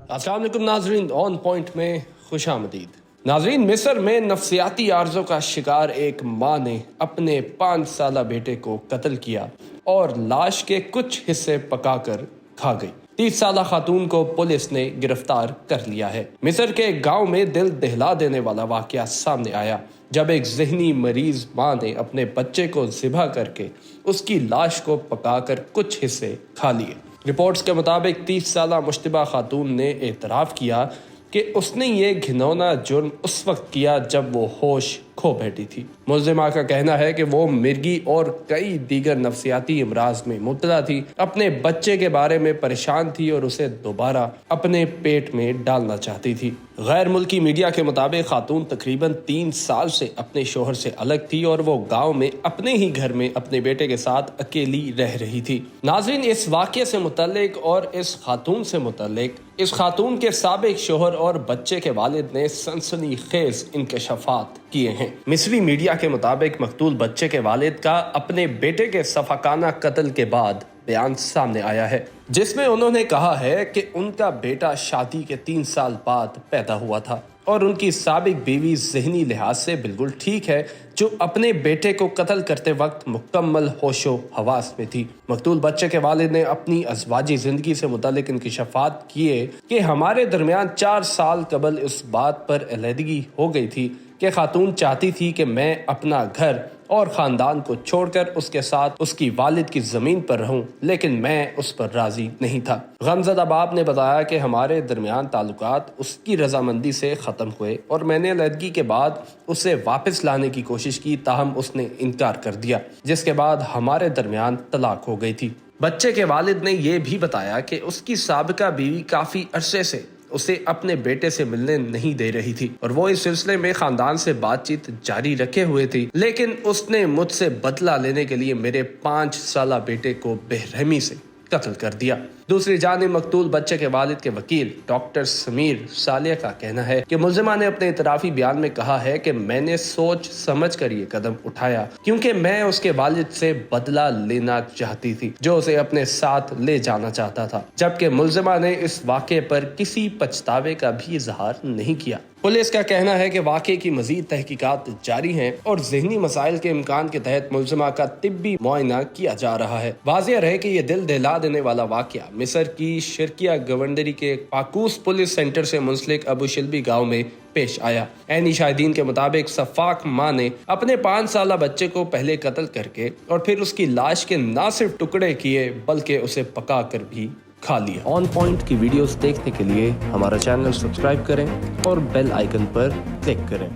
अस्सलाम वालेकुम नाजरीन, ऑन पॉइंट में खुश आमदीद। नाजरीन, मिस्र में नफसियाती आर्जों का शिकार एक माँ ने अपने 5 साला बेटे को कत्ल किया और लाश के कुछ हिस्से पकाकर खा गई। 30 साला खातून को पुलिस ने गिरफ्तार कर लिया है। मिस्र के एक गांव में दिल दहला देने वाला वाकया सामने आया जब एक जहनी मरीज माँ ने अपने बच्चे को ज़िबह करके उसकी लाश को पकाकर कुछ हिस्से खा लिए। रिपोर्ट्स के मुताबिक 30 साला मुश्तबा खातून ने एतराफ़ किया कि उसने ये घिनौना जुर्म उस वक्त किया जब वो होश खो बैठी थी। मुल्ज़िमा का कहना है कि वो मिर्गी और कई दीगर नफसियाती अमराज में मुब्तला थी, अपने बच्चे के बारे में परेशान थी और उसे दोबारा अपने पेट में डालना चाहती थी। गैर मुल्की मीडिया के मुताबिक खातून तकरीबन 3 साल से अपने शोहर से अलग थी और वो गांव में अपने ही घर में अपने बेटे के साथ अकेली रह रही थी। नाज़रीन, इस वाक़ये से मुतल्लिक और इस खातून से मुतल्लिक इस खातून के साबिक शोहर और बच्चे के वालिद ने सनसनीखेज इंकशाफात किए हैं। मिस्री मीडिया के मुताबिक मकतूल बच्चे के वालिद का अपने बेटे के सफाकाना कत्ल के बाद बयान सामने आया है, जिसमें उन्होंने कहा है कि उनका बेटा शादी के 3 साल बाद पैदा हुआ था और उनकी साबिक बीवी ज़हनी लिहाज से बिल्कुल ठीक है, जो अपने बेटे को कत्ल करते वक्त मुकम्मल होशो हवास में थी। मकतूल बच्चे के वालिद ने अपनी अज़वाजी ज़िंदगी से मुतालिक इंकिशाफात किए कि हमारे दरमियान 4 साल कबल इस बात पर अलहदगी हो गई थी कि खातून चाहती थी कि मैं अपना घर और ख़ानदान को छोड़कर उसके साथ उसकी वालिद की ज़मीन पर रहूं, लेकिन मैं उस पर राज़ी नहीं था। गमज़दा बाप ने बताया कि हमारे दरमियान ताल्लुकात उसकी रजामंदी से ख़त्म हुए और मैंने अलहदगी के बाद उसे वापस लाने की कोशिश की, ताहम उसने इनकार कर दिया, जिसके बाद हमारे दरमियान तलाक हो गई थी। बच्चे के वालिद ने यह भी बताया कि उसकी साबिका बीवी काफ़ी अरसे से उसे अपने बेटे से मिलने नहीं दे रही थी और वो इस सिलसिले में खानदान से बातचीत जारी रखे हुए थी, लेकिन उसने मुझसे बदला लेने के लिए मेरे 5 साला बेटे को बेरहमी से कत्ल कर दिया। दूसरी जानिब मकतूल बच्चे के वालिद के वकील डॉक्टर समीर सालिया का कहना है कि मुल्ज़िमा ने अपने इतराफ़ी बयान में कहा है कि मैंने सोच समझ कर ये कदम उठाया क्योंकि मैं उसके वालिद से बदला लेना चाहती थी, जो उसे अपने साथ ले जाना चाहता था, जबकि मुल्ज़िमा ने इस वाक़े पर किसी पछतावे का भी इजहार नहीं किया। पुलिस का कहना है कि वाक़े की मज़ीद तहकीकात जारी हैं और ज़हनी मसाइल के इम्कान के तहत मुल्ज़िमा का तिब्बी मुआयना किया जा रहा है। वाज़ेह रहे कि यह दिल दहला देने वाला वाक़या मिस्र की शिरकिया गवर्नरी के पाकूस पुलिस सेंटर से मुंसलिक अबू शिल्बी गांव में पेश आया। ऐनी शाहिदीन के मुताबिक सफाक माँ ने अपने 5 साला बच्चे को पहले कत्ल करके और फिर उसकी लाश के न सिर्फ टुकड़े किए बल्कि उसे पका कर भी खा लिया। ऑन पॉइंट की वीडियोस देखने के लिए हमारा चैनल सब्सक्राइब करें और बेल आइकन पर क्लिक करें।